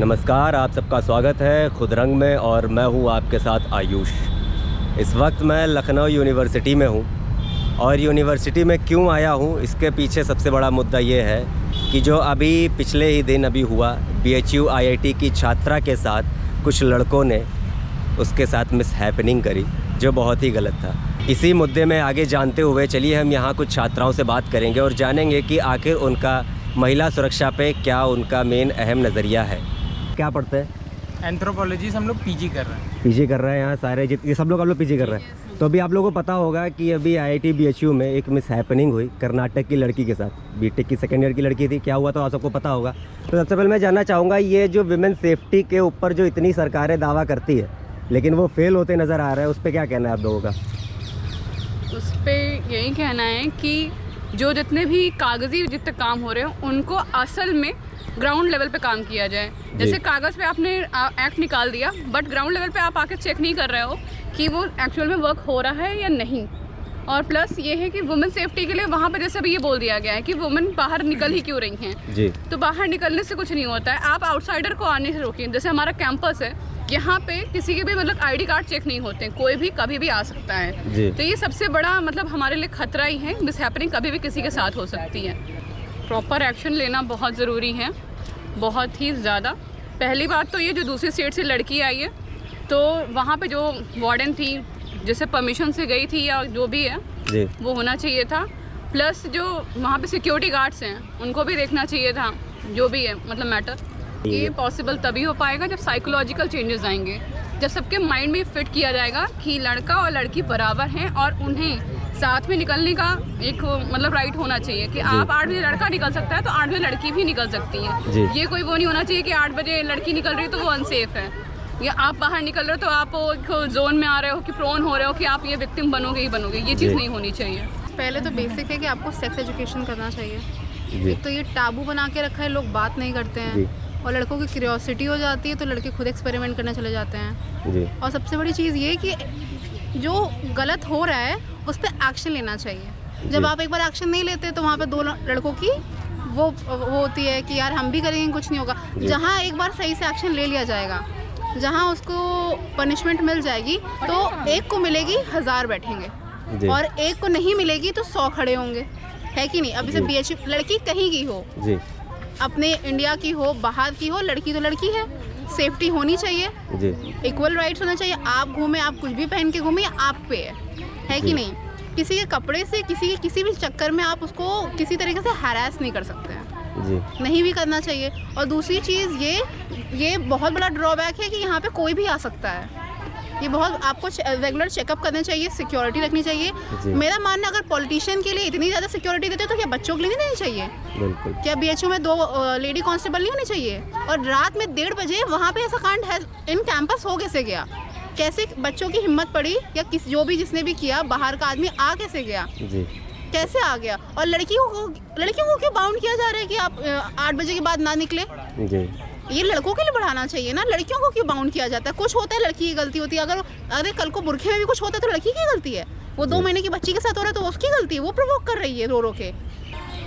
नमस्कार, आप सबका स्वागत है खुद रंग में और मैं हूं आपके साथ आयुष। इस वक्त मैं लखनऊ यूनिवर्सिटी में हूं और यूनिवर्सिटी में क्यों आया हूं इसके पीछे सबसे बड़ा मुद्दा ये है कि जो अभी पिछले ही दिन हुआ BHU IIT की छात्रा के साथ कुछ लड़कों ने उसके साथ मिस हैपनिंग करी, जो बहुत ही गलत था। इसी मुद्दे में आगे जानते हुए चलिए हम यहाँ कुछ छात्राओं से बात करेंगे और जानेंगे कि आखिर उनका महिला सुरक्षा पे क्या उनका मेन अहम नज़रिया है। क्या पढ़ते हैं? एंथ्रोपोलॉजी से हम लोग पीजी कर रहे हैं। पीजी कर रहे हैं यहाँ सारे ये सब लोग आप लोग पीजी कर रहे हैं। तो अभी आप लोगों को पता होगा कि अभी IIT BHU में एक मिस हैपनिंग हुई कर्नाटक की लड़की के साथ। बीटेक की सेकेंड ईयर की लड़की थी। क्या हुआ तो आप सबको पता होगा। तो सबसे पहले मैं जानना चाहूँगा, ये जो विमेन सेफ्टी के ऊपर जो इतनी सरकारें दावा करती है लेकिन वो फेल होते नज़र आ रहा है, उस पर क्या कहना है आप लोगों का? उस पर यही कहना है कि जो जितने भी कागज़ी जितने काम हो रहे हैं उनको असल में ग्राउंड लेवल पे काम किया जाए। जैसे कागज़ पे आपने एक्ट निकाल दिया बट ग्राउंड लेवल पे आप आके चेक नहीं कर रहे हो कि वो एक्चुअल में वर्क हो रहा है या नहीं। और प्लस ये है कि वुमेन सेफ्टी के लिए वहाँ पे जैसे अभी ये बोल दिया गया है कि वुमेन बाहर निकल ही क्यों रही हैं जी। तो बाहर निकलने से कुछ नहीं होता है, आप आउटसाइडर को आने से रोकिए। जैसे हमारा कैंपस है, यहाँ पे किसी के भी मतलब ID कार्ड चेक नहीं होते, कोई भी कभी भी आ सकता है जी। तो ये सबसे बड़ा मतलब हमारे लिए खतरा ही है। मिस हैपनिंग कभी भी किसी के साथ हो सकती है। प्रॉपर एक्शन लेना बहुत ज़रूरी है, बहुत ही ज़्यादा। पहली बात तो ये जो दूसरी स्टेट से लड़की आई है तो वहाँ पे जो वार्डन थी जैसे परमिशन से गई थी या जो भी है जी, वो होना चाहिए था। प्लस जो वहाँ पे सिक्योरिटी गार्ड्स हैं उनको भी देखना चाहिए था, जो भी है मतलब मैटर। ये पॉसिबल तभी हो पाएगा जब साइकोलॉजिकल चेंजेस आएंगे, जब सबके माइंड में फिट किया जाएगा कि लड़का और लड़की बराबर हैं और उन्हें साथ में निकलने का एक मतलब राइट होना चाहिए कि आप 8 बजे लड़का निकल सकता है तो 8 बजे लड़की भी निकल सकती है। ये कोई वो नहीं होना चाहिए कि 8 बजे लड़की निकल रही है तो वो अनसेफ है, या आप बाहर निकल रहे हो तो आप जोन में आ रहे हो कि प्रोन हो रहे हो कि आप ये विक्टिम बनोगे ही बनोगे। ये चीज़ नहीं होनी चाहिए। पहले तो बेसिक है कि आपको सेक्स एजुकेशन करना चाहिए। एक तो ये टाबू बना के रखा है, लोग बात नहीं करते हैं और लड़कों की क्यूरियोसिटी हो जाती है तो लड़के खुद एक्सपेरिमेंट करने चले जाते हैं। और सबसे बड़ी चीज़ ये कि जो गलत हो रहा है उस पर एक्शन लेना चाहिए। जब आप एक बार एक्शन नहीं लेते तो वहाँ पे दो लड़कों की वो होती है कि यार हम भी करेंगे कुछ नहीं होगा। जहाँ एक बार सही से एक्शन ले लिया जाएगा, जहाँ उसको पनिशमेंट मिल जाएगी तो एक को मिलेगी 1000 बैठेंगे और एक को नहीं मिलेगी तो 100 खड़े होंगे, है कि नहीं। अब जैसे BHU लड़की कहीं की हो जी, अपने इंडिया की हो बाहर की हो, लड़की तो लड़की है, सेफ्टी होनी चाहिए जी, इक्वल राइट्स होना चाहिए। आप घूमे, आप कुछ भी पहन के घूमे, आप पे है कि नहीं। किसी के कपड़े से किसी भी चक्कर में आप उसको किसी तरीके से हैरेस नहीं कर सकते हैं जी, नहीं भी करना चाहिए। और दूसरी चीज़ ये बहुत बड़ा ड्रॉबैक है कि यहाँ पे कोई भी आ सकता है। ये बहुत आपको रेगुलर चेकअप करने चाहिए, सिक्योरिटी रखनी चाहिए। मेरा मानना अगर पॉलिटिशियन के लिए इतनी ज़्यादा सिक्योरिटी देते तो क्या बच्चों के लिए नहीं देनी चाहिए? बिल्कुल। क्या BHU में 2 लेडी कांस्टेबल नहीं होनी चाहिए? और रात में 1:30 बजे वहाँ पे ऐसा कांड है इन कैंपस हो कैसे गया? कैसे बच्चों की हिम्मत पड़ी या जो भी जिसने भी किया बाहर का आदमी आ कैसे गया जी, कैसे आ गया? और लड़कियों को क्यों बाउंड किया जा रहा है कि आप 8 बजे के बाद ना निकले जी? ये लड़कों के लिए बढ़ाना चाहिए ना, लड़कियों को क्यों बाउंड किया जाता है? कुछ होता है लड़की की गलती होती है, अगर कल को बुरखे में भी कुछ होता है तो लड़की की गलती है। वो 2 महीने की बच्ची के साथ हो रहा है तो उसकी गलती है, वो प्रोवोक कर रही है रो के।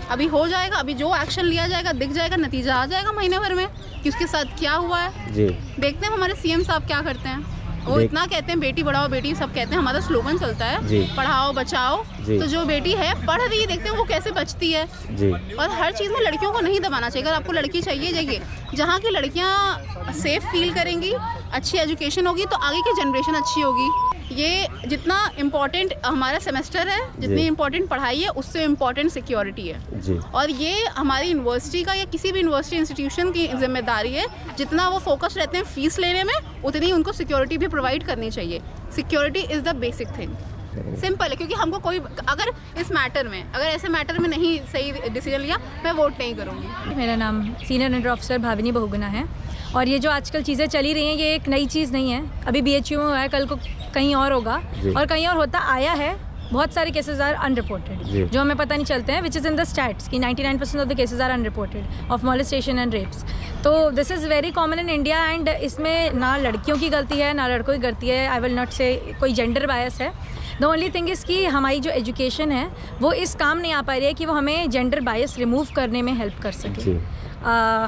अभी हो जाएगा, अभी जो एक्शन लिया जाएगा दिख जाएगा, नतीजा आ जाएगा महीने भर में कि उसके साथ क्या हुआ है जी। देखते हैं हमारे CM साहब क्या करते हैं। वो इतना कहते हैं बेटी बढ़ाओ बेटी सब कहते हैं, हमारा स्लोगन चलता है पढ़ाओ बचाओ। तो जो बेटी है पढ़ रही है, देखते हैं वो कैसे बचती है जी। और हर चीज़ में लड़कियों को नहीं दबाना चाहिए। अगर आपको लड़की चाहिए जाइए, जहाँ की लड़कियाँ सेफ फील करेंगी, अच्छी एजुकेशन होगी तो आगे की जनरेशन अच्छी होगी। ये जितना इम्पोर्टेंट हमारा सेमेस्टर है, जितनी इम्पोर्टेंट पढ़ाई है उससे इम्पोर्टेंट सिक्योरिटी है जी। और ये हमारी यूनिवर्सिटी का या किसी भी यूनिवर्सिटी इंस्टीट्यूशन की जिम्मेदारी है। जितना वो फोकस रहते हैं फीस लेने में, उतनी उनको सिक्योरिटी भी प्रोवाइड करनी चाहिए। Security is the basic thing. Simple है, क्योंकि हमको कोई अगर इस मैटर में ऐसे मैटर में नहीं सही डिसीजन लिया, मैं वोट नहीं करूँगी। मेरा नाम senior under officer Bhavini Bahuguna है और ये जो आजकल चीज़ें चली रही हैं ये एक नई चीज़ नहीं है। अभी BHU में हुआ है, कल को कहीं और होगा और कहीं और होता आया है। बहुत सारे केसेस आर अनरिपोर्टेड जो हमें पता नहीं चलते हैं, which is in the stats कि 99% of the cases are unreported of molestation and rapes. तो this is very common in India and इसमें ना लड़कियों की गलती है ना लड़कों की गलती है। आई विल नॉट से कोई जेंडर बायस है। द ओनली थिंग इज़ कि हमारी जो एजुकेशन है वो इस काम नहीं आ पा रही है कि वो हमें जेंडर बायस रिमूव करने में हेल्प कर सके।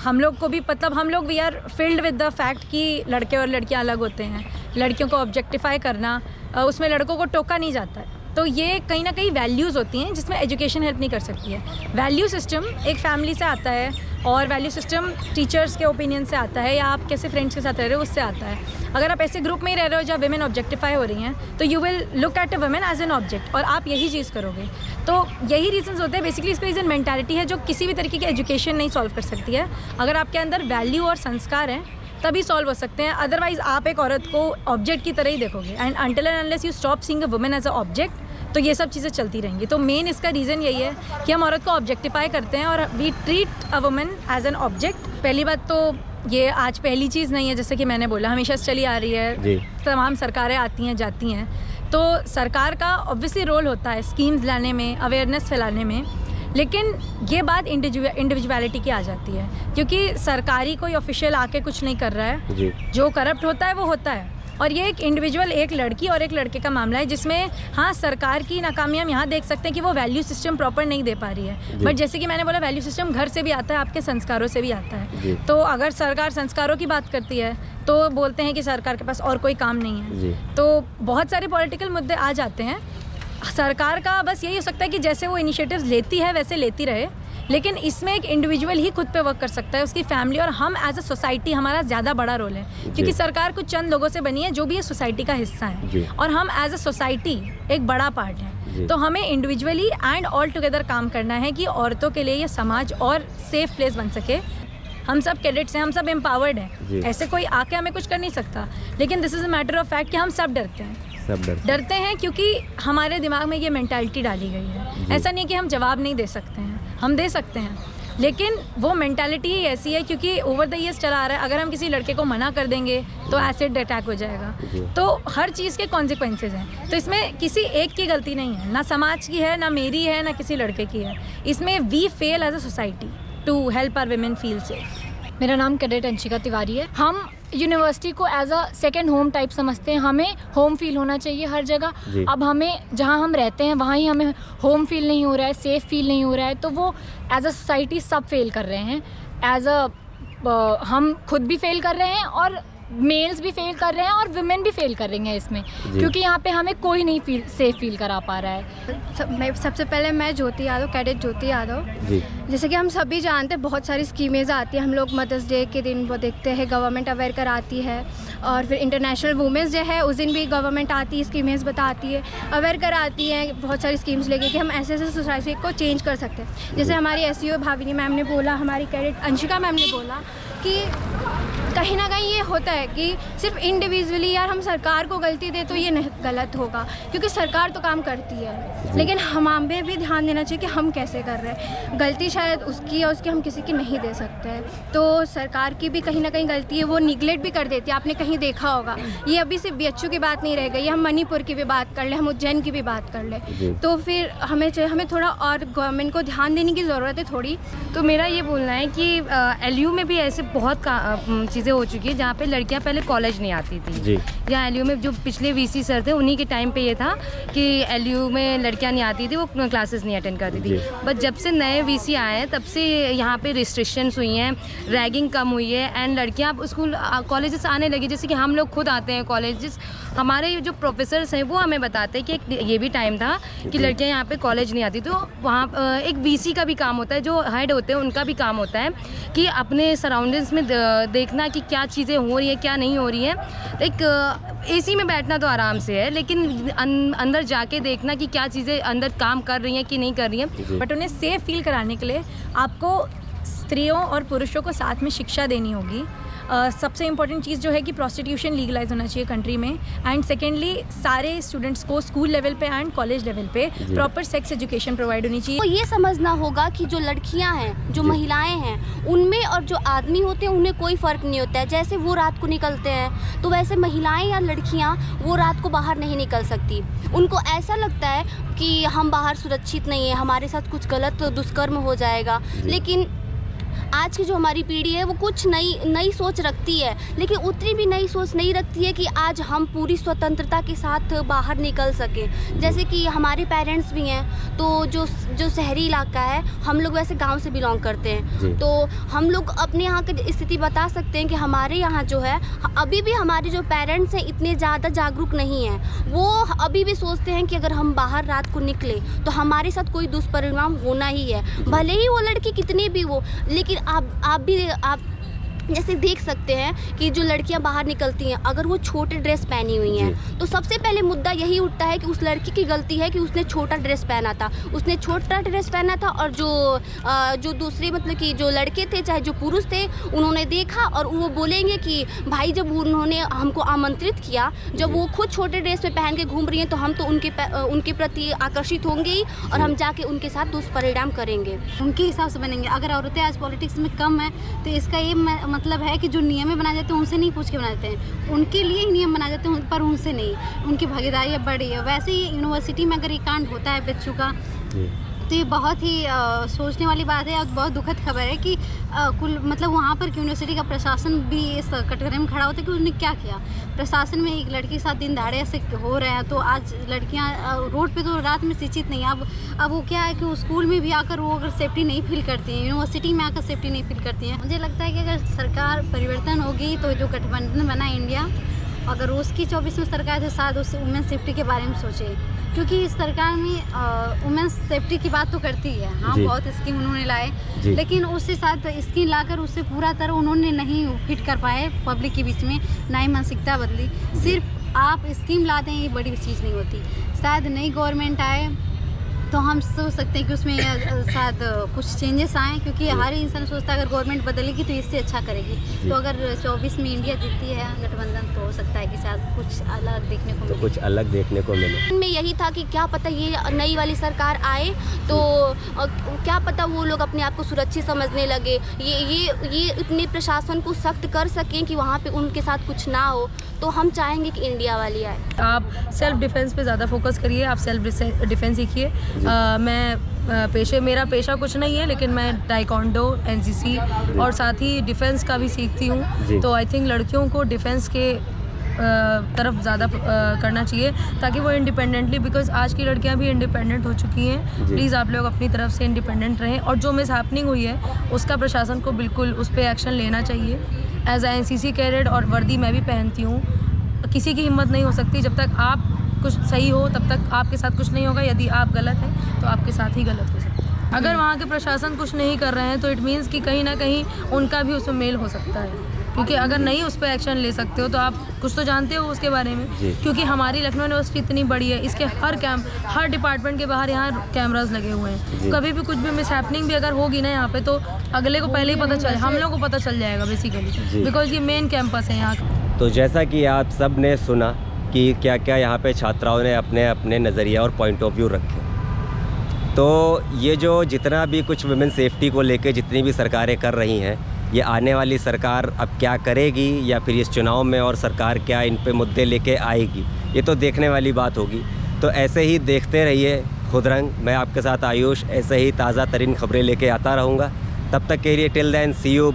हम लोग को भी मतलब हम लोग we are filled with the fact कि लड़के और लड़कियां अलग होते हैं, लड़कियों को ऑब्जेक्टिफाई करना, उसमें लड़कों को टोका नहीं जाता है। तो ये कहीं ना कहीं वैल्यूज़ होती हैं जिसमें एजुकेशन हेल्प नहीं कर सकती है। वैल्यू सिस्टम एक फैमिली से आता है और वैल्यू सिस्टम टीचर्स के ओपिनियन से आता है या आप कैसे फ्रेंड्स के साथ रह रहे हो उससे आता है। अगर आप ऐसे ग्रुप में ही रह रहे हो जहाँ विमेन ऑब्जेक्टिफाई हो रही हैं तो you will look at a women as an object और आप यही चीज़ करोगे। तो यही रीजंस होते हैं बेसिकली। इसका रीज़न मेंटालिटी है जो किसी भी तरीके की एजुकेशन नहीं सॉल्व कर सकती है। अगर आपके अंदर वैल्यू और संस्कार हैं तभी सॉल्व हो सकते हैं, अदरवाइज आप एक औरत को ऑब्जेक्ट की तरह ही देखोगे। And until and unless you stop seeing a women as a object तो ये सब चीज़ें चलती रहेंगी। तो मेन इसका रीज़न यही है कि हम औरत को ऑब्जेक्टिफाई करते हैं और we treat a women as an object. पहली बात तो ये आज पहली चीज़ नहीं है, जैसे कि मैंने बोला हमेशा से चली आ रही है, तमाम सरकारें आती हैं जाती हैं। तो सरकार का ऑब्वियसली रोल होता है स्कीम्स लाने में, अवेयरनेस फैलाने में, लेकिन ये बात इंडिविजुअलिटी की आ जाती है क्योंकि सरकारी कोई ऑफिशियल आके कुछ नहीं कर रहा है। जो करप्ट होता है वो होता है और ये एक इंडिविजुअल, एक लड़की और एक लड़के का मामला है जिसमें हाँ सरकार की नाकामी हम यहाँ देख सकते हैं कि वो वैल्यू सिस्टम प्रॉपर नहीं दे पा रही है। बट जैसे कि मैंने बोला वैल्यू सिस्टम घर से भी आता है, आपके संस्कारों से भी आता है। तो अगर सरकार संस्कारों की बात करती है तो बोलते हैं कि सरकार के पास और कोई काम नहीं है। तो बहुत सारे पॉलिटिकल मुद्दे आ जाते हैं। सरकार का बस यही हो सकता है कि जैसे वो इनिशिएटिव्स लेती है वैसे लेती रहे, लेकिन इसमें एक इंडिविजुअल ही खुद पे वर्क कर सकता है, उसकी फैमिली और हम एज अ सोसाइटी हमारा ज़्यादा बड़ा रोल है क्योंकि सरकार कुछ चंद लोगों से बनी है जो भी ये सोसाइटी का हिस्सा है और हम एज अ सोसाइटी एक बड़ा पार्ट है। तो हमें इंडिविजुअली एंड ऑल टुगेदर काम करना है कि औरतों के लिए ये समाज और सेफ प्लेस बन सके। हम सब कैडेट्स हैं, हम सब एम्पावर्ड हैं, ऐसे कोई आके हमें कुछ कर नहीं सकता, लेकिन this is a matter of fact कि हम सब डरते हैं। डरते हैं क्योंकि हमारे दिमाग में ये मेंटालिटी डाली गई है। ऐसा नहीं कि हम जवाब नहीं दे सकते हैं, हम दे सकते हैं, लेकिन वो मेंटालिटी ही ऐसी है क्योंकि ओवर द ईयर्स चला आ रहा है। अगर हम किसी लड़के को मना कर देंगे तो एसिड अटैक हो जाएगा। तो हर चीज़ के कॉन्सिक्वेंसेज हैं। तो इसमें किसी एक की गलती नहीं है, ना समाज की है, ना मेरी है, ना किसी लड़के की है। इसमें we fail as a society to help our women feel safe. मेरा नाम कैडेट अंशिका तिवारी है। हम यूनिवर्सिटी को as a second home type समझते हैं। हमें होम फील होना चाहिए हर जगह। अब हमें जहाँ हम रहते हैं वहाँ ही हमें होम फील नहीं हो रहा है, सेफ़ फील नहीं हो रहा है, तो वो एज अ सोसाइटी सब फेल कर रहे हैं। एज अ हम खुद भी फेल कर रहे हैं और मेल्स भी फेल कर रहे हैं और वुमेन भी फेल कर रही हैं इसमें, क्योंकि यहाँ पे हमें कोई नहीं सेफ फील करा पा रहा है। सबसे पहले मैं ज्योति यादव, कैडेट ज्योति यादव। जैसे कि हम सभी जानते हैं बहुत सारी स्कीमें आती हैं। हम लोग मदर्स डे के दिन वो देखते हैं, गवर्नमेंट अवेयर कराती है, और फिर इंटरनेशनल वुमेंस डे है उस दिन भी गवर्नमेंट आती है, स्कीमें बताती है, अवेयर कराती है बहुत सारी स्कीम्स लेके कि हम ऐसे ऐसे सोसाइटी को चेंज कर सकते हैं। जैसे हमारी SEO भाविनी मैम ने बोला, हमारी कैडेट अंशिका मैम ने बोला कि कहीं ना कहीं ये होता है कि सिर्फ इंडिविजुअली यार हम सरकार को गलती दे तो ये नहीं गलत होगा, क्योंकि सरकार तो काम करती है, लेकिन हमें भी ध्यान देना चाहिए कि हम कैसे कर रहे हैं। गलती शायद उसकी या उसकी हम किसी की नहीं दे सकते हैं। तो सरकार की भी कहीं ना कहीं गलती है, वो निगलेक्ट भी कर देती है। आपने कहीं देखा होगा, ये अभी सिर्फ BHU की बात नहीं रह गई, हम मणिपुर की भी बात कर ले, हम उज्जैन की भी बात कर ले। तो फिर हमें थोड़ा और गवर्नमेंट को ध्यान देने की ज़रूरत है थोड़ी। तो मेरा ये बोलना है कि LU में भी ऐसे बहुत चीज़ें हो चुकी है जहाँ पे लड़कियाँ पहले कॉलेज नहीं आती थी। यहाँ LU में जो पिछले VC सर थे उन्हीं के टाइम पे ये था कि LU में लड़कियाँ नहीं आती थी, वो क्लासेस नहीं अटेंड करती थी। बट जब से नए VC आए हैं तब से यहाँ पे रिस्ट्रिक्शंस हुई हैं, रैगिंग कम हुई है एंड लड़कियाँ अब स्कूल कॉलेजेस आने लगी। जैसे कि हम लोग खुद आते हैं कॉलेजेस, हमारे जो प्रोफेसर्स हैं वो हमें बताते हैं कि ये भी टाइम था कि लड़कियाँ यहाँ पे कॉलेज नहीं आती। तो वहाँ एक VC का भी काम होता है, जो हेड होते हैं उनका भी काम होता है कि अपने सराउंडिंग्स में देखना कि क्या चीज़ें हो रही हैं क्या नहीं हो रही हैं। एक AC में बैठना तो आराम से है, लेकिन अंदर जाके देखना कि क्या चीज़ें अंदर काम कर रही हैं कि नहीं कर रही हैं। बट उन्हें सेफ फील कराने के लिए आपको स्त्रियों और पुरुषों को साथ में शिक्षा देनी होगी। सबसे इम्पॉर्टेंट चीज़ जो है कि प्रोस्टिट्यूशन लीगलाइज होना चाहिए कंट्री में। एंड सेकेंडली सारे स्टूडेंट्स को स्कूल लेवल पे एंड कॉलेज लेवल पे प्रॉपर सेक्स एजुकेशन प्रोवाइड होनी चाहिए। तो ये समझना होगा कि जो लड़कियां हैं, जो महिलाएं हैं, उनमें और जो आदमी होते हैं उनमें कोई फ़र्क नहीं होता है। जैसे वो रात को निकलते हैं तो वैसे महिलाएं या लड़कियां वो रात को बाहर नहीं निकल सकती। उनको ऐसा लगता है कि हम बाहर सुरक्षित नहीं है, हमारे साथ कुछ गलत दुष्कर्म हो जाएगा, लेकिन आज की जो हमारी पीढ़ी है वो कुछ नई सोच रखती है, लेकिन उतनी भी नई सोच नहीं रखती है कि आज हम पूरी स्वतंत्रता के साथ बाहर निकल सकें। जैसे कि हमारे पेरेंट्स भी हैं, तो जो शहरी इलाका है, हम लोग वैसे गांव से बिलोंग करते हैं, तो हम लोग अपने यहाँ की स्थिति बता सकते हैं कि हमारे यहाँ जो है अभी भी हमारे जो पेरेंट्स हैं इतने ज़्यादा जागरूक नहीं हैं। वो अभी भी सोचते हैं कि अगर हम बाहर रात को निकले तो हमारे साथ कोई दुष्परिणाम होना ही है, भले ही वो लड़की कितनी भी हो। लेकिन आप जैसे देख सकते हैं कि जो लड़कियां बाहर निकलती हैं, अगर वो छोटे ड्रेस पहनी हुई हैं तो सबसे पहले मुद्दा यही उठता है कि उस लड़की की गलती है कि उसने छोटा ड्रेस पहना था, उसने छोटा ड्रेस पहना था। और जो दूसरे मतलब कि जो लड़के थे, चाहे जो पुरुष थे, उन्होंने देखा और वो बोलेंगे कि भाई जब उन्होंने हमको आमंत्रित किया, जब वो खुद छोटे ड्रेस में पहन के घूम रही हैं तो हम तो उनके प्रति आकर्षित होंगे ही और हम जाके उनके साथ दुष्परिणाम करेंगे, उनके हिसाब से बनेंगे। अगर औरतें आज पॉलिटिक्स में कम है तो इसका ये मतलब है कि जो नियम बनाए जाते हैं उनसे नहीं पूछ के बनाए जाते हैं, उनके लिए ही नियम बनाए जाते हैं पर उनसे नहीं, उनकी भागीदारी बड़ी है। वैसे ही यूनिवर्सिटी में अगर ये कांड होता है बच्चों का तो ये बहुत ही सोचने वाली बात है और बहुत दुखद खबर है कि कुल मतलब वहाँ पर यूनिवर्सिटी का प्रशासन भी इस कटघरे में खड़ा होता है कि उन्होंने क्या किया। प्रशासन में एक लड़की के साथ दिन दहाड़े ऐसे हो रहे हैं, तो आज लड़कियाँ रोड पे तो रात में शिक्षित नहीं। अब वो क्या है कि वो स्कूल में भी आकर वो अगर सेफ्टी नहीं फील करती हैं, यूनिवर्सिटी में आकर सेफ्टी नहीं फील करती हैं। मुझे लगता है कि अगर सरकार परिवर्तन होगी तो जो गठबंधन बना इंडिया, अगर उसकी 24 में सरकार तो शायद उस वुमेन सेफ्टी के बारे में सोचे, क्योंकि इस सरकार में वुमेन सेफ्टी की बात तो करती है। हाँ, बहुत स्कीम उन्होंने लाए, लेकिन उसके साथ स्कीम लाकर उससे पूरा तरह उन्होंने नहीं फिट कर पाए पब्लिक के बीच में, ना ही मानसिकता बदली। सिर्फ आप स्कीम लाते हैं ये बड़ी चीज़ नहीं होती। शायद नई गवर्नमेंट आए तो हम सोच सकते हैं कि उसमें शायद कुछ चेंजेस आएँ, क्योंकि हर इंसान सोचता है अगर गवर्नमेंट बदलेगी तो इससे अच्छा करेगी। तो अगर 24 में इंडिया जीतती है गठबंधन तो हो सकता है कि शायद कुछ अलग देखने को मिले। कुछ अलग देखने को मिले। में यही था कि क्या पता ये नई वाली सरकार आए तो क्या पता वो लोग अपने आप को सुरक्षित समझने लगे, ये इतने प्रशासन को सख्त कर सकें कि वहाँ पे उनके साथ कुछ ना हो। तो हम चाहेंगे कि इंडिया वाली आए। आप सेल्फ डिफेंस पे ज़्यादा फोकस करिए, आप सेल्फ डिफेंस सीखिए। मेरा पेशा कुछ नहीं है, लेकिन मैं टाइकोंडो, एनसीसी और साथ ही डिफेंस का भी सीखती हूँ। तो आई थिंक लड़कियों को डिफेंस के तरफ ज़्यादा करना चाहिए ताकि वो इंडिपेंडेंटली, बिकॉज आज की लड़कियां भी इंडिपेंडेंट हो चुकी हैं। प्लीज़ आप लोग अपनी तरफ से इंडिपेंडेंट रहें, और जो मिस हैपनिंग हुई है उसका प्रशासन को बिल्कुल उस पर एक्शन लेना चाहिए। एज ए एनसीसी कैडेट और वर्दी मैं भी पहनती हूँ, किसी की हिम्मत नहीं हो सकती जब तक आप कुछ सही हो तब तक आपके साथ कुछ नहीं होगा। यदि आप गलत हैं तो आपके साथ ही गलत हो सकता है। अगर वहाँ के प्रशासन कुछ नहीं कर रहे हैं तो इट मीन्स कि कहीं ना कहीं उनका भी उसमें मेल हो सकता है, क्योंकि अगर नहीं उस पर एक्शन ले सकते हो तो आप कुछ तो जानते हो उसके बारे में। क्योंकि हमारी लखनऊ यूनिवर्सिटी इतनी बड़ी है, इसके हर डिपार्टमेंट के बाहर यहाँ कैमराज लगे हुए हैं। कभी भी कुछ भी मिस हैपनिंग भी अगर होगी ना यहाँ पे तो अगले को पहले ही पता चल, हम लोग को पता चल जाएगा बेसिकली, बिकॉज ये मेन कैंपस है यहाँ का। तो जैसा कि आप सब ने सुना कि क्या क्या यहाँ पे छात्राओं ने अपने अपने नज़रिया और पॉइंट ऑफ व्यू रखे, तो ये जो जितना भी कुछ वुमेन सेफ्टी को लेके जितनी भी सरकारें कर रही हैं, ये आने वाली सरकार अब क्या करेगी या फिर इस चुनाव में और सरकार क्या इन पे मुद्दे लेके आएगी, ये तो देखने वाली बात होगी। तो ऐसे ही देखते रहिए खुदरंग, मैं आपके साथ आयुष ऐसे ही ताज़ा तरीन खबरें लेके आता रहूँगा। तब तक के लिए टिल देन सी यू।